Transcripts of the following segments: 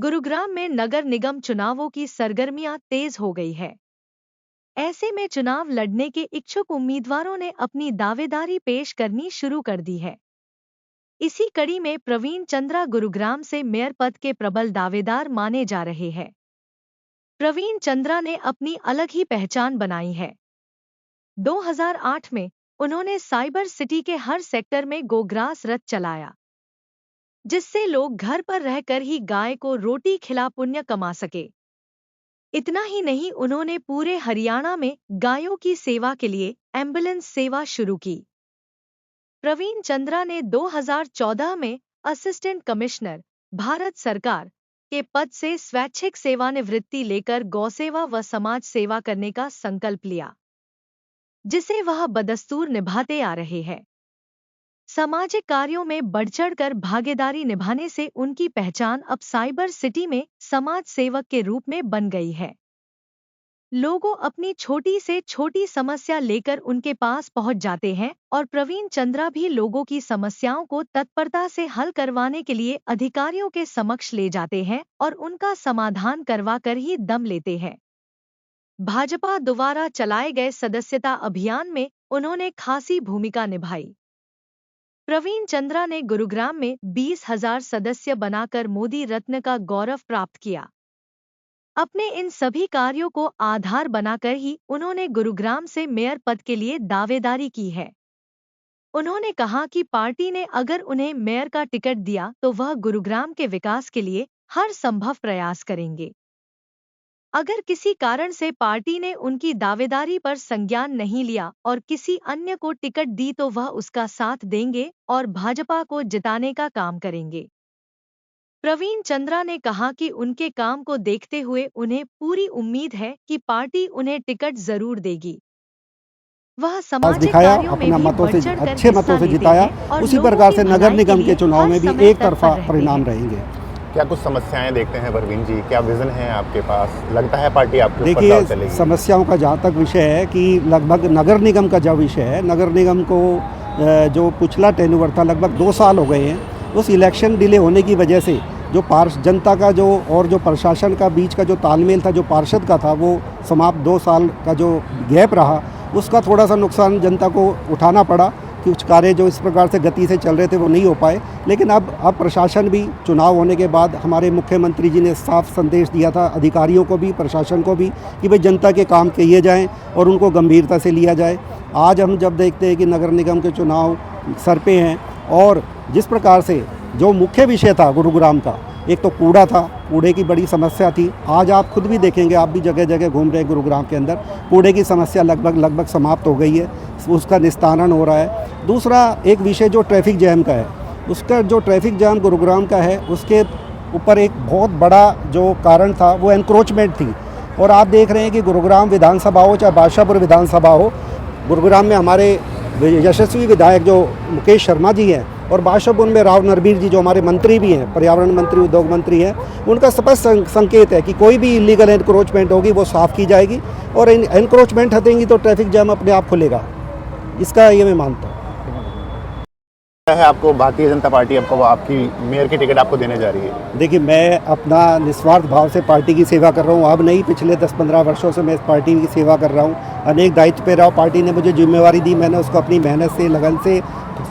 गुरुग्राम में नगर निगम चुनावों की सरगर्मियां तेज हो गई है। ऐसे में चुनाव लड़ने के इच्छुक उम्मीदवारों ने अपनी दावेदारी पेश करनी शुरू कर दी है। इसी कड़ी में प्रवीण चंद्रा गुरुग्राम से मेयर पद के प्रबल दावेदार माने जा रहे हैं। प्रवीण चंद्रा ने अपनी अलग ही पहचान बनाई है। 2008 में उन्होंने साइबर सिटी के हर सेक्टर में गोग्रास रथ चलाया, जिससे लोग घर पर रहकर ही गाय को रोटी खिला पुण्य कमा सके। इतना ही नहीं, उन्होंने पूरे हरियाणा में गायों की सेवा के लिए एम्बुलेंस सेवा शुरू की। प्रवीण चंद्रा ने 2014 में असिस्टेंट कमिश्नर भारत सरकार के पद से स्वैच्छिक सेवानिवृत्ति लेकर गौसेवा व समाज सेवा करने का संकल्प लिया, जिसे वह बदस्तूर निभाते आ रहे हैं। सामाजिक कार्यों में बढ़चढ़कर भागीदारी निभाने से उनकी पहचान अब साइबर सिटी में समाज सेवक के रूप में बन गई है। लोगों अपनी छोटी से छोटी समस्या लेकर उनके पास पहुंच जाते हैं और प्रवीण चंद्रा भी लोगों की समस्याओं को तत्परता से हल करवाने के लिए अधिकारियों के समक्ष ले जाते हैं और उनका समाधान करवाकर ही दम लेते हैं। भाजपा द्वारा चलाए गए सदस्यता अभियान में उन्होंने खासी भूमिका निभाई। प्रवीण चंद्रा ने गुरुग्राम में 20,000 सदस्य बनाकर मोदी रत्न का गौरव प्राप्त किया। अपने इन सभी कार्यों को आधार बनाकर ही उन्होंने गुरुग्राम से मेयर पद के लिए दावेदारी की है। उन्होंने कहा कि पार्टी ने अगर उन्हें मेयर का टिकट दिया तो वह गुरुग्राम के विकास के लिए हर संभव प्रयास करेंगे। अगर किसी कारण से पार्टी ने उनकी दावेदारी पर संज्ञान नहीं लिया और किसी अन्य को टिकट दी तो वह उसका साथ देंगे और भाजपा को जिताने का काम करेंगे। प्रवीण चंद्रा ने कहा कि उनके काम को देखते हुए उन्हें पूरी उम्मीद है कि पार्टी उन्हें टिकट जरूर देगी। वह सामाजिक कार्यों में भी बढ़चढ़कर अच्छे मतों से जिताया। उसी प्रकार से नगर निगम के चुनाव में भी एक तरफा परिणाम रहेंगे। क्या कुछ समस्याएं देखते हैं प्रवीण जी? क्या विजन है आपके पास? लगता है पार्टी आपके ऊपर देखिए, चलेगी? समस्याओं का जहाँ तक विषय है कि लगभग नगर निगम का जो विषय है, नगर निगम को जो पिछला टेन्यूर था लगभग 2 साल हो गए हैं। उस इलेक्शन डिले होने की वजह से जो जनता का जो और जो प्रशासन का बीच का जो तालमेल था, जो पार्षद का था, वो समाप्त 2 साल का जो गैप रहा, उसका थोड़ा सा नुकसान जनता को उठाना पड़ा। कुछ कार्य जो इस प्रकार से गति से चल रहे थे वो नहीं हो पाए। लेकिन अब प्रशासन भी, चुनाव होने के बाद हमारे मुख्यमंत्री जी ने साफ संदेश दिया था अधिकारियों को भी, प्रशासन को भी, कि भाई जनता के काम किए जाएं और उनको गंभीरता से लिया जाए। आज हम जब देखते हैं कि नगर निगम के चुनाव सर पे हैं और जिस प्रकार से जो मुख्य विषय था गुरुग्राम का, एक तो कूड़ा था, कूड़े की बड़ी समस्या थी। आज आप खुद भी देखेंगे, आप भी जगह जगह घूम रहे हैं गुरुग्राम के अंदर, कूड़े की समस्या लगभग समाप्त हो गई है, उसका निस्तारण हो रहा है। दूसरा एक विषय जो ट्रैफिक जैम का है, उसका जो ट्रैफिक जैम गुरुग्राम का है, उसके ऊपर एक बहुत बड़ा जो कारण था वो एनक्रोचमेंट थी। और आप देख रहे हैं कि गुरुग्राम विधानसभा हो चाहे बादशाहपुर विधानसभा हो, गुरुग्राम में हमारे यशस्वी विधायक जो मुकेश शर्मा जी हैं और बादशाहपुर में राव नरबीर जी जो हमारे मंत्री भी हैं, पर्यावरण मंत्री, उद्योग मंत्री हैं, उनका स्पष्ट संकेत है कि कोई भी इलीगल एनक्रोचमेंट होगी वो साफ़ की जाएगी और एनक्रोचमेंट हटेंगी तो ट्रैफिक जाम अपने आप खुलेगा। इसका ये मैं मानता हूँ। है आपको भारतीय जनता पार्टी आपको आपकी मेयर की टिकट आपको देने जा रही है? देखिए, मैं अपना निस्वार्थ भाव से पार्टी की सेवा कर रहा हूँ। अब नहीं, पिछले 10-15 वर्षों से मैं इस पार्टी की सेवा कर रहा हूँ। अनेक दायित्व पे रहा हूँ। पार्टी ने मुझे जिम्मेवारी दी, मैंने उसको अपनी मेहनत से, लगन से,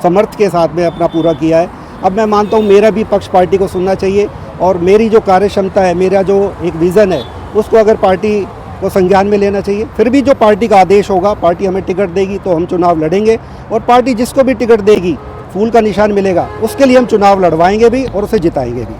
समर्थ के साथ में अपना पूरा किया है। अब मैं मानता हूँ मेरा भी पक्ष पार्टी को सुनना चाहिए और मेरी जो कार्य क्षमता है, मेरा जो एक विज़न है, उसको अगर पार्टी को संज्ञान में लेना चाहिए। फिर भी जो पार्टी का आदेश होगा, पार्टी हमें टिकट देगी तो हम चुनाव लड़ेंगे और पार्टी जिसको भी टिकट देगी, फूल का निशान मिलेगा, उसके लिए हम चुनाव लड़वाएंगे भी और उसे जिताएंगे भी।